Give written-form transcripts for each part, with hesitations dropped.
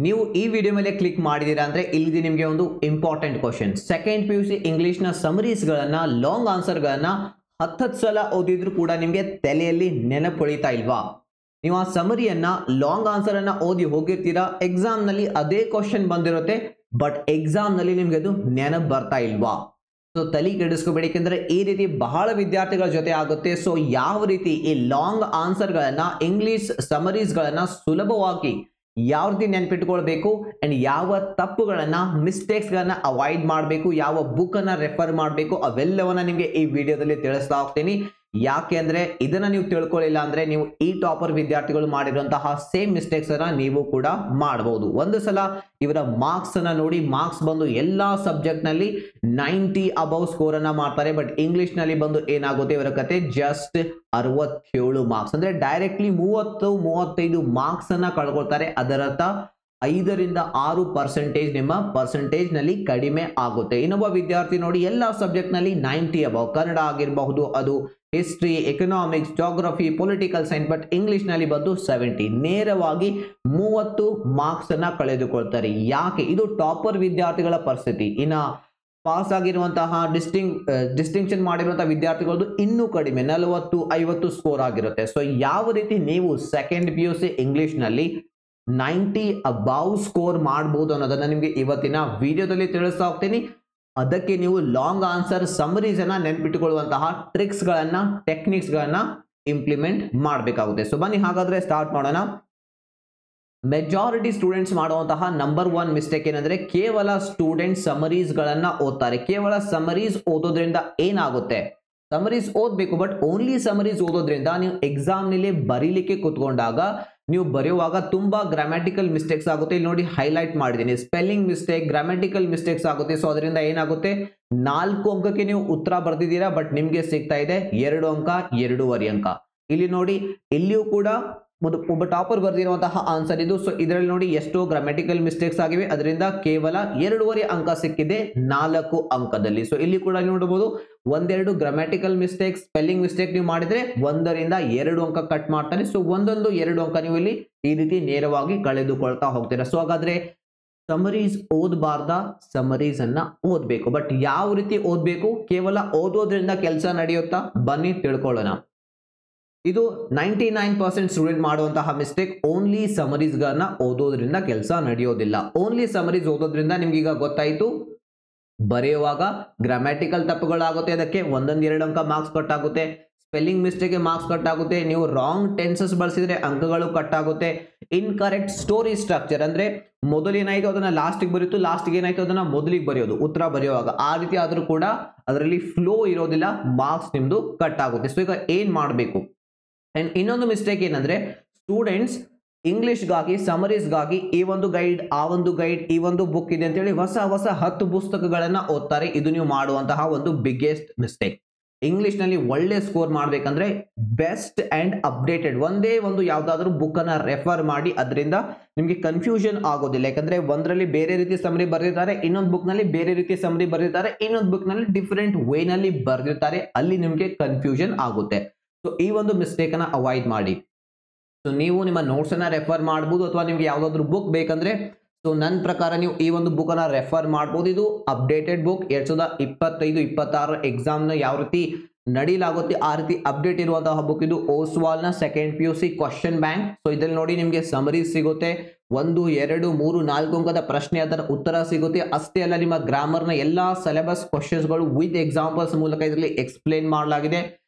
ನೀವು ಈ ವಿಡಿಯೋ ಮೇಲೆ ಕ್ಲಿಕ್ ಮಾಡಿದೀರಾ ಅಂದ್ರೆ ಇಲ್ಲಿ ನಿಮಗೆ ಒಂದು important question second PUC English ನ ಸಮರೀಸ್ ಗಳನ್ನ ಲಾಂಗ್ ಆನ್ಸರ್ ಗಳನ್ನ 10 ಸಲ ಓದಿದ್ರು ಕೂಡ ನಿಮಗೆ ತಲೆಯಲ್ಲಿ ನೆನಪುಳಿತಾ ಇಲ್ವಾ? ನೀವು ಆ ಸಮರಿಯನ್ನ ಲಾಂಗ್ ಆನ್ಸರ್ ಅನ್ನ ಓದಿ ಹೋಗಿರ್ತೀರಾ, ಎಕ್ಸಾಮ್ ನಲ್ಲಿ ಅದೇ ಕ್ವಶನ್ ಬಂದಿರುತ್ತೆ, ಬಟ್ ಎಕ್ಸಾಮ್ ನಲ್ಲಿ ನಿಮಗೆ ಅದು ನೆನಪು ಬರ್ತಾ ಇಲ್ವಾ? ಸೊ ತಲೆ ಕೆಡಿಸ್ಕೋಬೇಡಿ, ಯಾಕಂದ್ರೆ ಈ ರೀತಿ ಬಹಳ ವಿದ್ಯಾರ್ಥಿಗಳ ಜೊತೆ ಆಗುತ್ತೆ. ಸೊ ಯಾವ ರೀತಿ ಈ ಲಾಂಗ್ ಆನ್ಸರ್ ಗಳನ್ನ ಇಂಗ್ಲಿಷ್ ಸಮರೀಸ್ ಗಳನ್ನ ಸುಲಭವಾಗಿ ಯಾವ ರೀತಿ ನೆನಪಿಟ್ಕೊಳ್ಬೇಕು ಅಂಡ್ ಯಾವ ತಪ್ಪುಗಳನ್ನ ಮಿಸ್ಟೇಕ್ಸ್ ಗಳನ್ನ ಅವಾಯ್ಡ್ ಮಾಡಬೇಕು, ಯಾವ ಬುಕ್ ಅನ್ನ ರೆಫರ್ ಮಾಡಬೇಕು, ಅವೆಲ್ಲವನ್ನ ನಿಮಗೆ ಈ ವಿಡಿಯೋದಲ್ಲಿ ತಿಳಿಸ್ತಾ ಹೋಗ್ತೀನಿ. ಯಾಕೆ ಅಂದ್ರೆ ಇದನ್ನ ನೀವು ತಿಳ್ಕೊಳ್ಳಿಲ್ಲ ಅಂದ್ರೆ ನೀವು ಈ ಟಾಪರ್ ವಿದ್ಯಾರ್ಥಿಗಳು ಮಾಡಿರುವಂತಹ ಸೇಮ್ ಮಿಸ್ಟೇಕ್ಸ್ ಅನ್ನ ನೀವು ಕೂಡ ಮಾಡಬಹುದು. ಒಂದು ಸಲ ಇವರ ಮಾರ್ಕ್ಸ್ ಅನ್ನ ನೋಡಿ, ಮಾರ್ಕ್ಸ್ ಬಂದು ಎಲ್ಲಾ ಸಬ್ಜೆಕ್ಟ್ ನಲ್ಲಿ 90 ಅಬೌವ್ ಸ್ಕೋರ್ ಅನ್ನ ಮಾಡ್ತಾರೆ, ಬಟ್ ಇಂಗ್ಲಿಷ್ ನಲ್ಲಿ ಬಂದು ಏನಾಗುತ್ತೆ ಇವರ ಕತೆ ಜಸ್ಟ್ 67 ಮಾರ್ಕ್ಸ್, ಅಂದ್ರೆ ಡೈರೆಕ್ಟ್ಲಿ 30-35 ಮಾರ್ಕ್ಸ್ ಅನ್ನ ಕಳ್ಕೊಳ್ತಾರೆ. ಅದರರ್ಥ 5-6% ನಿಮ್ಮ ಪರ್ಸೆಂಟೇಜ್ ನಲ್ಲಿ ಕಡಿಮೆ ಆಗುತ್ತೆ. ಇನ್ನೊಬ್ಬ ವಿದ್ಯಾರ್ಥಿ ನೋಡಿ ಎಲ್ಲಾ ಸಬ್ಜೆಕ್ಟ್ ನಲ್ಲಿ 90 ಅಬೌವ್, ಕನ್ನಡ ಆಗಿರಬಹುದು, ಅದು history, economics, geography, political science, but English ನಲ್ಲಿ ಬಂದು 70, ನೇರವಾಗಿ 30 ಮಾರ್ಕ್ಸ್ ಅನ್ನ ಕಳೆದುಕೊಳ್ತಾರೆ. ಯಾಕೆ? ಇದು ಟಾಪರ್ ವಿದ್ಯಾರ್ಥಿಗಳ ಪರಿಸ್ಥಿತಿ. ಇನ್ನ ಪಾಸ್ ಆಗಿರುವಂತಹ ಡಿಸ್ಟಿಂಕ್ಷನ್ ಮಾಡಿರುವಂತಹ ವಿದ್ಯಾರ್ಥಿಗಳದ್ದು ಇನ್ನೂ ಕಡಿಮೆ, 40-50 ಸ್ಕೋರ್ ಆಗಿರುತ್ತೆ. ಸೊ ಯಾವ ರೀತಿ ನೀವು ಸೆಕೆಂಡ್ PUC ಇಂಗ್ಲಿಷ್ ನಲ್ಲಿ 90 ಅಬೌವ್ ಸ್ಕೋರ್ ಮಾಡಬಹುದು ಅನ್ನೋದನ್ನ ನಿಮಗೆ ಇವತ್ತಿನ ವಿಡಿಯೋದಲ್ಲಿ ತಿಳಿಸ್ತಾ ಹೋಗ್ತೀನಿ. ಅದಕ್ಕೆ ನೀವು ಲಾಂಗ್ ಆನ್ಸರ್ ಸಮರೀಸ್ ಅನ್ನ ನೆನಪಿಟ್ಟುಕೊಳ್ಳುವಂತಹ ಟ್ರಿಕ್ಸ್ ಗಳನ್ನ, ಟೆಕ್ನಿಕ್ಸ್ ಗಳನ್ನ ಇಂಪ್ಲಿಮೆಂಟ್ ಮಾಡಬೇಕಾಗುತ್ತೆ. ಸೊ ಬನ್ನಿ ಹಾಗಾದ್ರೆ ಸ್ಟಾರ್ಟ್ ಮಾಡೋಣ. ಮೆಜಾರಿಟಿ ಸ್ಟೂಡೆಂಟ್ಸ್ ಮಾಡುವಂತಹ ನಂಬರ್ 1 ಮಿಸ್ಟೇಕ್ ಏನಂದ್ರೆ ಕೇವಲ ಸ್ಟೂಡೆಂಟ್ ಸಮರೀಸ್ ಗಳನ್ನ ಓದ್ತಾರೆ. ಕೇವಲ ಸಮರೀಸ್ ಓದೋದ್ರಿಂದ ಏನಾಗುತ್ತೆ? ಸಮರೀಸ್ ಓದಬೇಕು, ಬಟ್ ಓನ್ಲಿ ಸಮರೀಸ್ ಓದೋದ್ರಿಂದ ನೀವು ಎಕ್ಸಾಮ್ ನಲ್ಲಿ ಬರೀಲಿಕ್ಕೆ ಕೂತ್ಕೊಂಡಾಗ ನೀವು ಬರೆಯುವಾಗ ತುಂಬಾ ಗ್ರಾಮ್ಯಾಟಿಕಲ್ ಮಿಸ್ಟೇಕ್ಸ್ ಆಗುತ್ತೆ. ಇಲ್ಲಿ ನೋಡಿ ಹೈಲೈಟ್ ಮಾಡಿದ್ದೀನಿ, ಸ್ಪೆಲ್ಲಿಂಗ್ ಮಿಸ್ಟೇಕ್, ಗ್ರಾಮ್ಯಾಟಿಕಲ್ ಮಿಸ್ಟೇಕ್ಸ್ ಆಗುತ್ತೆ. ಸೊ ಅದರಿಂದ ಏನಾಗುತ್ತೆ, 4 ಅಂಕಕ್ಕೆ ನೀವು ಉತ್ತರ ಬರ್ದಿದ್ದೀರಾ, ಬಟ್ ನಿಮ್ಗೆ ಸಿಗ್ತಾ ಇದೆ 2 ಅಂಕ, 2.5 ಅಂಕ. ಇಲ್ಲಿ ನೋಡಿ ಇಲ್ಲಿಯೂ ಕೂಡ ಒಬ್ಬ ಟಾಪರ್ ಬರ್ದಿರುವಂತಹ ಆನ್ಸರ್ ಇದು. ಸೊ ಇದರಲ್ಲಿ ನೋಡಿ ಎಷ್ಟೋ ಗ್ರಾಮ್ಯಾಟಿಕಲ್ ಮಿಸ್ಟೇಕ್ಸ್ ಆಗಿವೆ, ಅದರಿಂದ ಕೇವಲ 2.5 ಅಂಕ ಸಿಕ್ಕಿದೆ 4 ಅಂಕದಲ್ಲಿ. ಸೊ ಇಲ್ಲಿ ಕೂಡ ನೋಡಬಹುದು ಒಂದೆರಡು ಗ್ರಾಮ್ಯಾಟಿಕಲ್ ಮಿಸ್ಟೇಕ್, ಸ್ಪೆಲ್ಲಿಂಗ್ ಮಿಸ್ಟೇಕ್ ನೀವು ಮಾಡಿದ್ರೆ 1-2 ಅಂಕ ಕಟ್ ಮಾಡ್ತಾರೆ. ಸೊ 1-2 ಅಂಕ ನೀವು ಇಲ್ಲಿ ಈ ರೀತಿ ನೇರವಾಗಿ ಕಳೆದುಕೊಳ್ತಾ ಹೋಗ್ತೀರಾ. ಸೊ ಹಾಗಾದ್ರೆ ಸಮರೀಸ್ ಓದಬಾರ್ದ? ಸಮರೀಸ್ ಅನ್ನ ಓದ್ಬೇಕು, ಬಟ್ ಯಾವ ರೀತಿ ಓದ್ಬೇಕು? ಕೇವಲ ಓದೋದ್ರಿಂದ ಕೆಲಸ ನಡೆಯುತ್ತಾ? ಬನ್ನಿ ತಿಳ್ಕೊಳ್ಳೋಣ. ಇದು 99% ಸ್ಟೂಡೆಂಟ್ ಮಾಡುವಂತಹ ಮಿಸ್ಟೇಕ್. ಓನ್ಲಿ ಸಮರೀಸ್ ಗಳನ್ನ ಓದೋದ್ರಿಂದ ಕೆಲಸ ನಡೆಯೋದಿಲ್ಲ. ಓನ್ಲಿ ಸಮರೀಸ್ ಓದೋದ್ರಿಂದ ನಿಮ್ಗೆ ಈಗ ಗೊತ್ತಾಯ್ತು, ಬರೆಯುವಾಗ ಗ್ರಾಮ್ಯಾಟಿಕಲ್ ತಪ್ಪುಗಳಾಗುತ್ತೆ, ಅದಕ್ಕೆ 1-2 ಅಂಕ ಮಾರ್ಕ್ಸ್ ಕಟ್ ಆಗುತ್ತೆ. ಸ್ಪೆಲ್ಲಿಂಗ್ ಮಿಸ್ಟೇಕ್ ಮಾರ್ಕ್ಸ್ ಕಟ್ ಆಗುತ್ತೆ. ನೀವು ರಾಂಗ್ ಟೆನ್ಸಸ್ ಬಳಸಿದ್ರೆ ಅಂಕಗಳು ಕಟ್ ಆಗುತ್ತೆ. ಇನ್ಕರೆಕ್ಟ್ ಸ್ಟೋರಿ ಸ್ಟ್ರಕ್ಚರ್ ಅಂದ್ರೆ ಮೊದಲು ಏನಾಯ್ತು ಅದನ್ನ ಲಾಸ್ಟಿಗೆ ಬರೆಯಿತು, ಲಾಸ್ಟಿಗೆ ಏನಾಯ್ತು ಅದನ್ನ ಮೊದಲಿಗೆ ಬರೆಯೋದು ಉತ್ತರ ಬರೆಯುವಾಗ, ಆ ರೀತಿ ಆದ್ರೂ ಕೂಡ ಅದರಲ್ಲಿ ಫ್ಲೋ ಇರೋದಿಲ್ಲ, ಮಾರ್ಕ್ಸ್ ನಿಮ್ದು ಕಟ್ ಆಗುತ್ತೆ. ಸೊ ಈಗ ಏನ್ ಮಾಡಬೇಕು? ಅಂಡ್ ಇನ್ನೊಂದು ಮಿಸ್ಟೇಕ್ ಏನಂದ್ರೆ ಸ್ಟೂಡೆಂಟ್ಸ್ ಇಂಗ್ಲಿಷ್ಗಾಗಿ, ಸಮರೀಸ್ಗಾಗಿ ಈ ಒಂದು ಗೈಡ್, ಆ ಒಂದು ಗೈಡ್, ಈ ಒಂದು ಬುಕ್ ಇದೆ ಅಂತೇಳಿ ಹೊಸ 10 ಪುಸ್ತಕಗಳನ್ನ ಓದ್ತಾರೆ. ಇದು ನೀವು ಮಾಡುವಂತಹ ಒಂದು ಬಿಗ್ಗೆಸ್ಟ್ ಮಿಸ್ಟೇಕ್. ಇಂಗ್ಲಿಷ್ ನಲ್ಲಿ ಒಳ್ಳೆ ಸ್ಕೋರ್ ಮಾಡ್ಬೇಕಂದ್ರೆ ಬೆಸ್ಟ್ ಅಂಡ್ ಅಪ್ಡೇಟೆಡ್ ಒಂದೇ ಒಂದು ಯಾವ್ದಾದ್ರು ಬುಕ್ ಅನ್ನ ರೆಫರ್ ಮಾಡಿ. ಅದರಿಂದ ನಿಮ್ಗೆ ಕನ್ಫ್ಯೂಷನ್ ಆಗೋದಿಲ್ಲ, ಯಾಕಂದ್ರೆ ಒಂದರಲ್ಲಿ ಬೇರೆ ರೀತಿ ಸಮರಿ ಬರೆದಿದ್ದಾರೆ, ಇನ್ನೊಂದು ಬುಕ್ ನಲ್ಲಿ ಬೇರೆ ರೀತಿ ಸಮರಿ ಬರೆದಿದ್ದಾರೆ, ಇನ್ನೊಂದು ಬುಕ್ ನಲ್ಲಿ ಡಿಫರೆಂಟ್ ವೇ ನಲ್ಲಿ ಬರೆದಿರ್ತಾರೆ, ಅಲ್ಲಿ ನಿಮ್ಗೆ ಕನ್ಫ್ಯೂಷನ್ ಆಗುತ್ತೆ. ಸೊ ಈ ಒಂದು ಮಿಸ್ಟೇಕ್ ಅನ್ನ ಅವಾಯ್ಡ್ ಮಾಡಿ. ಸೊ ನೀವು ನಿಮ್ಮ ನೋಟ್ಸ್ ಅನ್ನ ರೆಫರ್ ಮಾಡಬಹುದು, ಅಥವಾ ನಿಮ್ಗೆ ಯಾವ್ದಾದ್ರು ಬುಕ್ ಬೇಕಂದ್ರೆ ಸೊ ನನ್ನ ಪ್ರಕಾರ ನೀವು ಈ ಒಂದು ಬುಕ್ ಅನ್ನ ರೆಫರ್ ಮಾಡಬಹುದು. ಇದು ಅಪ್ಡೇಟೆಡ್ ಬುಕ್, 2025-26 ಎಕ್ಸಾಮ್ ನ ಯಾವ ರೀತಿ ನಡೀಲಾಗುತ್ತೆ ಆ ರೀತಿ ಅಪ್ಡೇಟ್ ಇರುವಂತಹ ಬುಕ್ ಇದು. ಓಸ್ವಾಲ್ ನ second PUC question bank. So ಇದ್ರಲ್ಲಿ ನೋಡಿ ನಿಮ್ಗೆ ಸಮರೀಸ್ ಸಿಗುತ್ತೆ, 1, 2, 3, 4 ಅಂಕದ ಪ್ರಶ್ನೆ, ಅದರ ಉತ್ತರ ಸಿಗುತ್ತೆ. ಅಷ್ಟೇ ಅಲ್ಲ, ನಿಮ್ಮ ಗ್ರಾಮರ್ ನ ಎಲ್ಲಾ ಸಿಲೆಬಸ್ ಕ್ವಶನ್ಸ್ ಗಳು ವಿತ್ ಎಕ್ಸಾಂಪಲ್ಸ್ ಮೂಲಕ ಇದರಲ್ಲಿ ಎಕ್ಸ್ಪ್ಲೇನ್ ಮಾಡಲಾಗಿದೆ.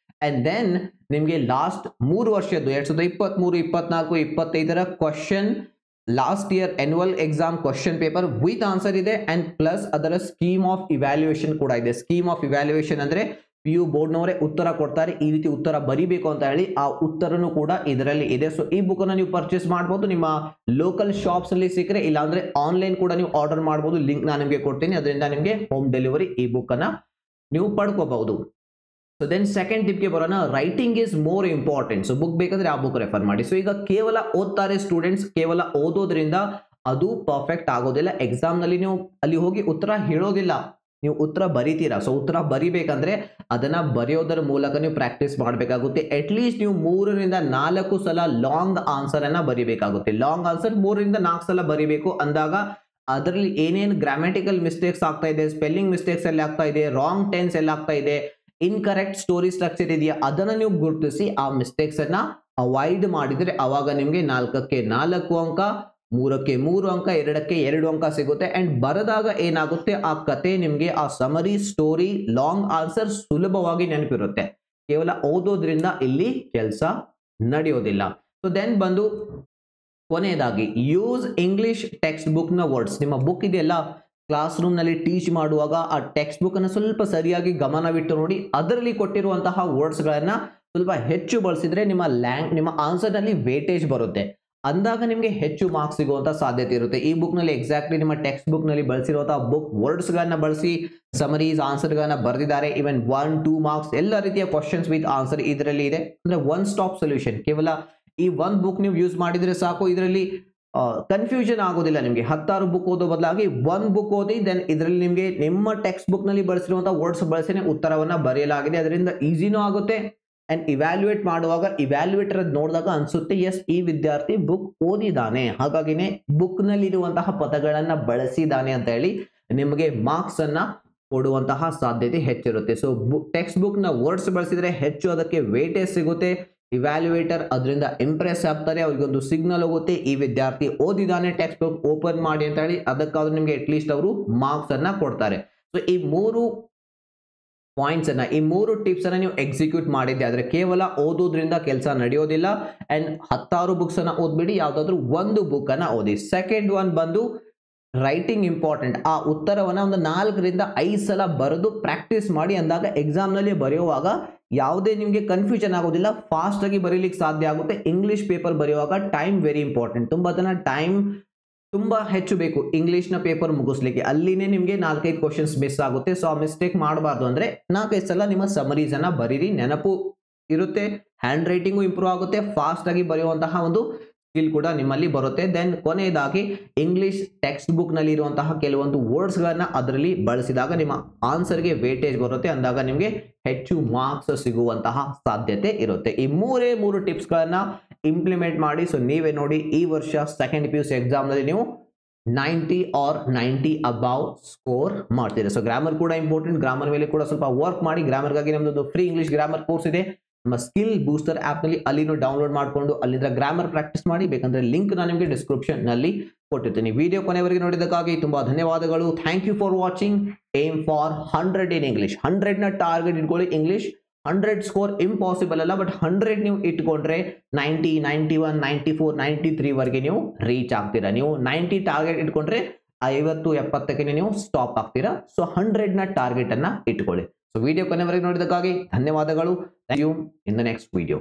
ಅಂಡ್ ದೆನ್ ನಿಮ್ಗೆ ಲಾಸ್ಟ್ 3 ವರ್ಷದ್ದು 2023, 24, 25ರ question, last year annual exam question paper with answer ಇದೆ. ಅಂಡ್ ಪ್ಲಸ್ ಅದರ ಸ್ಕೀಮ್ ಆಫ್ ಇವ್ಯಾಲ್ಯೂಯೇಷನ್ ಕೂಡ ಇದೆ. ಸ್ಕೀಮ್ ಆಫ್ ಇವ್ಯಾಲ್ಯೂಯೇಷನ್ ಅಂದ್ರೆ PU ಬೋರ್ಡ್ನವರೇ ಉತ್ತರ ಕೊಡ್ತಾರೆ, ಈ ರೀತಿ ಉತ್ತರ ಬರಿಬೇಕು ಅಂತ ಹೇಳಿ, ಆ ಉತ್ತರನು ಕೂಡ ಇದರಲ್ಲಿ ಇದೆ. ಸೊ ಈ ಬುಕ್ ಅನ್ನು ನೀವು ಪರ್ಚೇಸ್ ಮಾಡಬಹುದು, ನಿಮ್ಮ ಲೋಕಲ್ ಶಾಪ್ಸ್ ಅಲ್ಲಿ ಸಿಕ್ಕರೆ, ಇಲ್ಲಾಂದ್ರೆ ಆನ್ಲೈನ್ ಕೂಡ ನೀವು ಆರ್ಡರ್ ಮಾಡಬಹುದು. ಲಿಂಕ್ ನಾನು ನಿಮಗೆ ಕೊಡ್ತೀನಿ, ಅದರಿಂದ ನಿಮಗೆ ಹೋಮ್ ಡೆಲಿವರಿ ಈ ಬುಕ್ ಅನ್ನ ನೀವು ಪಡ್ಕೋಬಹುದು. ಸೊ ದೆನ್ ಸೆಕೆಂಡ್ ಟಿಪ್ಗೆ ಬರೋಣ. Writing is more important. So book ಬೇಕಂದ್ರೆ ಆ ಬುಕ್ ರೆಫರ್ ಮಾಡಿ. ಸೊ ಈಗ ಕೇವಲ ಓದ್ತಾರೆ ಸ್ಟೂಡೆಂಟ್ಸ್, ಕೇವಲ ಓದೋದ್ರಿಂದ ಅದು ಪರ್ಫೆಕ್ಟ್ ಆಗೋದಿಲ್ಲ. ಎಕ್ಸಾಮ್ ನಲ್ಲಿ ನೀವು ಅಲ್ಲಿ ಹೋಗಿ ಉತ್ತರ ಹೇಳೋದಿಲ್ಲ, ನೀವು ಉತ್ತರ ಬರಿತೀರಾ. ಸೊ ಉತ್ತರ ಬರಿಬೇಕಂದ್ರೆ ಅದನ್ನ ಬರೆಯೋದರ ಮೂಲಕ ನೀವು ಪ್ರಾಕ್ಟೀಸ್ ಮಾಡಬೇಕಾಗುತ್ತೆ. ಅಟ್ಲೀಸ್ಟ್ ನೀವು 3-4 ಸಲ ಲಾಂಗ್ ಆನ್ಸರ್ ಅನ್ನ ಬರಿಬೇಕಾಗುತ್ತೆ. ಲಾಂಗ್ ಆನ್ಸರ್ 3-4 ಸಲ ಬರಿಬೇಕು ಅಂದಾಗ ಅದರಲ್ಲಿ ಏನೇನು ಗ್ರಾಮ್ಯಾಟಿಕಲ್ ಮಿಸ್ಟೇಕ್ಸ್ ಆಗ್ತಾ ಇದೆ, ಸ್ಪೆಲ್ಲಿಂಗ್ ಮಿಸ್ಟೇಕ್ಸ್ ಎಲ್ಲ ಆಗ್ತಾ ಇದೆ, ರಾಂಗ್ ಟೆನ್ಸ್ ಎಲ್ಲ ಆಗ್ತಾ ಇದೆ, ಇನ್ಕರೆಕ್ಟ್ ಸ್ಟೋರಿ ಸ್ಟ್ರಕ್ಚರ್ ಇದೆಯಾ, ಅದನ್ನ ನೀವು ಗುರುತಿಸಿ ಆ ಮಿಸ್ಟೇಕ್ಸ್ ಅನ್ನ ಅವಾಯ್ಡ್ ಮಾಡಿದ್ರೆ ಅವಾಗ ನಿಮ್ಗೆ 4ಕ್ಕೆ 4 ಅಂಕ, 3ಕ್ಕೆ 3 ಅಂಕ, 2ಕ್ಕೆ 2 ಅಂಕ ಸಿಗುತ್ತೆ. ಅಂಡ್ ಬರೆದಾಗ ಏನಾಗುತ್ತೆ, ಆ ಕತೆ ನಿಮ್ಗೆ ಆ ಸಮರಿ ಸ್ಟೋರಿ ಲಾಂಗ್ ಆನ್ಸರ್ ಸುಲಭವಾಗಿ ನೆನಪಿರುತ್ತೆ. ಕೇವಲ ಓದೋದ್ರಿಂದ ಇಲ್ಲಿ ಕೆಲಸ ನಡೆಯೋದಿಲ್ಲ. ಸೊ ದೆನ್ ಬಂದು ಕೊನೆಯದಾಗಿ ಯೂಸ್ ಇಂಗ್ಲಿಷ್ ಟೆಕ್ಸ್ಟ್ ಬುಕ್ ನ ವರ್ಡ್ಸ್. ನಿಮ್ಮ ಬುಕ್ ಇದೆಯಲ್ಲ, ಕ್ಲಾಸ್ ರೂಮ್ ನಲ್ಲಿ ಟೀಚ್ ಮಾಡುವಾಗ ಆ ಟೆಕ್ಸ್ಟ್ ಬುಕ್ ಅನ್ನು ಸ್ವಲ್ಪ ಸರಿಯಾಗಿ ಗಮನವಿಟ್ಟು ನೋಡಿ, ಅದರಲ್ಲಿ ಕೊಟ್ಟಿರುವಂತಹ ವರ್ಡ್ಸ್ ಗಳನ್ನ ಸ್ವಲ್ಪ ಹೆಚ್ಚು ಬಳಸಿದ್ರೆ ನಿಮ್ಮ ಆನ್ಸರ್ ನಲ್ಲಿ ವೇಟೇಜ್ ಬರುತ್ತೆ. ಅಂದಾಗ ನಿಮಗೆ ಹೆಚ್ಚು ಮಾರ್ಕ್ಸ್ ಸಿಗುವಂತ ಸಾಧ್ಯತೆ ಇರುತ್ತೆ. ಈ ಬುಕ್ ನಲ್ಲಿ ಎಕ್ಸಾಕ್ಟ್ಲಿ ನಿಮ್ಮ ಟೆಕ್ಸ್ಟ್ ಬುಕ್ ನಲ್ಲಿ ಬಳಸಿರುವಂತಹ ಬುಕ್ ವರ್ಡ್ಸ್ ಗಳನ್ನ ಬಳಸಿ ಸಮರೀಸ್ ಆನ್ಸರ್ ಗಳನ್ನ ಬರೆದಿದ್ದಾರೆ. ಇವನ್ 1-2 ಮಾರ್ಕ್ಸ್ ಎಲ್ಲ ರೀತಿಯ ಕ್ವಶನ್ಸ್ ವಿತ್ ಆನ್ಸರ್ ಇದರಲ್ಲಿ ಇದೆ. ಅಂದ್ರೆ ಒನ್ ಸ್ಟಾಪ್ ಸೊಲ್ಯೂಷನ್. ಕೇವಲ ಈ ಒಂದು ಬುಕ್ ನೀವು ಯೂಸ್ ಮಾಡಿದ್ರೆ ಸಾಕು, ಇದರಲ್ಲಿ ಕನ್ಫ್ಯೂಷನ್ ಆಗೋದಿಲ್ಲ ನಿಮಗೆ. 10 ಬುಕ್ ಓದೋ ಬದಲಾಗಿ ಒಂದು ಬುಕ್ ಓದಿ, ದೆನ್ ಇದರಲ್ಲಿ ನಿಮಗೆ ನಿಮ್ಮ ಟೆಕ್ಸ್ಟ್ ಬುಕ್ ನಲ್ಲಿ ಬಳಸಿರುವಂತಹ ವರ್ಡ್ಸ್ ಬಳಸಿನೇ ಉತ್ತರವನ್ನ ಬರೆಯಲಾಗಿದೆ. ಅದರಿಂದ ಈಸಿನೂ ಆಗುತ್ತೆ. ಅಂಡ್ ಇವ್ಯಾಲ್ಯೂಯೇಟ್ ಮಾಡುವಾಗ ಇವ್ಯಾಲ್ಯೂಯೇಟರ್ ನೋಡಿದಾಗ ಅನ್ಸುತ್ತೆ ಎಸ್ ಈ ವಿದ್ಯಾರ್ಥಿ ಬುಕ್ ಓದಿದಾನೆ, ಹಾಗಾಗಿನೇ ಬುಕ್ ನಲ್ಲಿ ಇರುವಂತಹ ಪದಗಳನ್ನ ಬಳಸಿದಾನೆ ಅಂತ ಹೇಳಿ ನಿಮಗೆ ಮಾರ್ಕ್ಸ್ ಅನ್ನ ಕೊಡುವಂತಹ ಸಾಧ್ಯತೆ ಹೆಚ್ಚಿರುತ್ತೆ. ಸೊ ಟೆಕ್ಸ್ಟ್ ಬುಕ್ ನ ವರ್ಡ್ಸ್ ಬಳಸಿದ್ರೆ ಹೆಚ್ಚು ಅದಕ್ಕೆ ವೇಟೇಜ್ ಸಿಗುತ್ತೆ. ಇವ್ಯಾಲ್ಯೂಯೇಟರ್ ಅದರಿಂದ ಇಂಪ್ರೆಸ್ ಆಗ್ತಾರೆ, ಅವ್ರಿಗೊಂದು ಸಿಗ್ನಲ್ ಹೋಗುತ್ತೆ ಈ ವಿದ್ಯಾರ್ಥಿ ಓದಿದಾನೆ, ಟೆಕ್ಸ್ಟ್ ಬುಕ್ ಓಪನ್ ಮಾಡಿ ಅಂತ ಹೇಳಿ. ಅದಕ್ಕಾದ್ರೂ ನಿಮಗೆ ಅಟ್ಲೀಸ್ಟ್ ಅವರು ಮಾರ್ಕ್ಸ್ ಅನ್ನ ಕೊಡ್ತಾರೆ. ಸೊ ಈ 3 ಪಾಯಿಂಟ್ಸ್ ಅನ್ನ, ಈ 3 ಟಿಪ್ಸ್ ಅನ್ನ ನೀವು ಎಕ್ಸಿಕ್ಯೂಟ್ ಮಾಡಿದ್ದೆ ಆದ್ರೆ ಕೇವಲ ಓದೋದ್ರಿಂದ ಕೆಲಸ ನಡೆಯೋದಿಲ್ಲ. ಅಂಡ್ 10 ಬುಕ್ಸ್ ಅನ್ನ ಓದ್ಬಿಡಿ, ಯಾವ್ದಾದ್ರು ಒಂದು ಬುಕ್ ಅನ್ನ ಓದಿ. ಸೆಕೆಂಡ್ ಒನ್ ಬಂದು ರೈಟಿಂಗ್ ಇಂಪಾರ್ಟೆಂಟ್. ಆ ಉತ್ತರವನ್ನ ಒಂದು 4-5 ಸಲ ಬರೆದು ಪ್ರಾಕ್ಟೀಸ್ ಮಾಡಿ. ಅಂದಾಗ ಎಕ್ಸಾಮ್ ನಲ್ಲಿ ಬರೆಯುವಾಗ ಯಾವುದೇ ನಿಮಗೆ ಕನ್ಫ್ಯೂಷನ್ ಆಗೋದಿಲ್ಲ, ಫಾಸ್ಟ್ ಆಗಿ ಬರೀಲಿಕ್ಕೆ ಸಾಧ್ಯ ಆಗುತ್ತೆ. ಇಂಗ್ಲಿಷ್ ಪೇಪರ್ ಬರೆಯುವಾಗ ಟೈಮ್ ವೆರಿ ಇಂಪಾರ್ಟೆಂಟ್. ತುಂಬಾ ಜನ ಟೈಮ್ ತುಂಬಾ ಹೆಚ್ಚು ಬೇಕು ಇಂಗ್ಲಿಷ್ ನ ಪೇಪರ್ ಮುಗಿಸ್ಲಿಕ್ಕೆ, ಅಲ್ಲಿನೇ ನಿಮಗೆ 4-5 ಕ್ವಶನ್ಸ್ ಮಿಸ್ ಆಗುತ್ತೆ. ಸೊ ಆ ಮಿಸ್ಟೇಕ್ ಮಾಡಬಾರ್ದು ಅಂದ್ರೆ 4-5 ಸಲ ನಿಮ್ಮ ಸಮರೀಸ್ ಅನ್ನ ಬರೀರಿ, ನೆನಪು ಇರುತ್ತೆ, ಹ್ಯಾಂಡ್ ರೈಟಿಂಗು ಇಂಪ್ರೂವ್ ಆಗುತ್ತೆ, ಫಾಸ್ಟ್ ಆಗಿ ಬರೆಯುವಂತಹ ಒಂದು ಸ್ಕಿಲ್ ಕೂಡ ನಿಮ್ಮಲ್ಲಿ ಬರುತ್ತೆ. ದೆನ್ ಕೊನೆಯದಾಗಿ ಇಂಗ್ಲಿಷ್ ಟೆಕ್ಸ್ಟ್ ಬುಕ್ ನಲ್ಲಿ ಇರುವಂತಹ ಕೆಲವೊಂದು ವರ್ಡ್ಸ್ ಗಳನ್ನ ಅದರಲ್ಲಿ ಬಳಸಿದಾಗ ನಿಮ್ಮ ಆನ್ಸರ್ಗೆ ವೇಟೇಜ್ ಬರುತ್ತೆ. ಅಂದಾಗ ನಿಮಗೆ ಹೆಚ್ಚು ಮಾರ್ಕ್ಸ್ ಸಿಗುವಂತಹ ಸಾಧ್ಯತೆ ಇರುತ್ತೆ. ಈ 3 ಟಿಪ್ಸ್ ಗಳನ್ನ ಇಂಪ್ಲಿಮೆಂಟ್ ಮಾಡಿ. ಸೊ ನೀವೇ ನೋಡಿ, ಈ ವರ್ಷ ಸೆಕೆಂಡ್ PUC ಎಕ್ಸಾಮ್ ನಲ್ಲಿ ನೀವು 90 or 90 ಅಬೌವ್ ಸ್ಕೋರ್ ಮಾಡ್ತೀರಾ. ಸೊ ಗ್ರಾಮರ್ ಕೂಡ ಇಂಪಾರ್ಟೆಂಟ್, ಗ್ರಾಮರ್ ಮೇಲೆ ಕೂಡ ಸ್ವಲ್ಪ ವರ್ಕ್ ಮಾಡಿ. ಗ್ರಾಮರ್ಗಾಗಿ ನಮ್ಮದೊಂದು ಫ್ರೀ ಇಂಗ್ಲಿಷ್ ಗ್ರಾಮರ್ ಕೋರ್ಸ್ ಇದೆ ನಮ್ಮ ಸ್ಕಿಲ್ ಬೂಸ್ಟರ್ ಆಪ್ ನಲ್ಲಿ, ಅಲ್ಲಿನೂ ಡೌನ್ಲೋಡ್ ಮಾಡಿಕೊಂಡು ಅಲ್ಲಿಂದ ಗ್ರಾಮರ್ ಪ್ರಾಕ್ಟೀಸ್ ಮಾಡಿ. ಬೇಕಂದ್ರೆ ಲಿಂಕ್ ನಾನು ನಿಮಗೆ ಡಿಸ್ಕ್ರಿಪ್ಷನ್ ನಲ್ಲಿ ಕೊಟ್ಟಿರ್ತೀನಿ. ವಿಡಿಯೋ ಕೊನೆವರೆಗೆ ನೋಡಿದ್ದಕ್ಕಾಗಿ ತುಂಬಾ ಧನ್ಯವಾದಗಳು. Thank you for watching. Aim for 100 in English. 100 ನ ಟಾರ್ಗೆಟ್ ಇಟ್ಕೊಳ್ಳಿ. ಇಂಗ್ಲಿಷ್ 100 ಸ್ಕೋರ್ ಇಂಪಾಸಿಬಲ್ ಅಲ್ಲ, ಬಟ್ 100 ನೀವು ಇಟ್ಕೊಂಡ್ರೆ 90, 91, 94, 93 ವರೆಗೆ ನೀವು ರೀಚ್ ಆಗ್ತೀರಾ. ನೀವು 90 ಟಾರ್ಗೆಟ್ ಇಟ್ಕೊಂಡ್ರೆ 50-70ಕ್ಕೆ ನೀವು ಸ್ಟಾಪ್ ಆಗ್ತೀರಾ. ಸೊ 100 ನ ಟಾರ್ಗೆಟ್ ಅನ್ನ ಇಟ್ಕೊಳ್ಳಿ. ಸೊ ವಿಡಿಯೋ ಕೊನೆವರೆಗೆ ನೋಡಿದ್ದಕ್ಕಾಗಿ ಧನ್ಯವಾದಗಳು. Thank you. In the next video.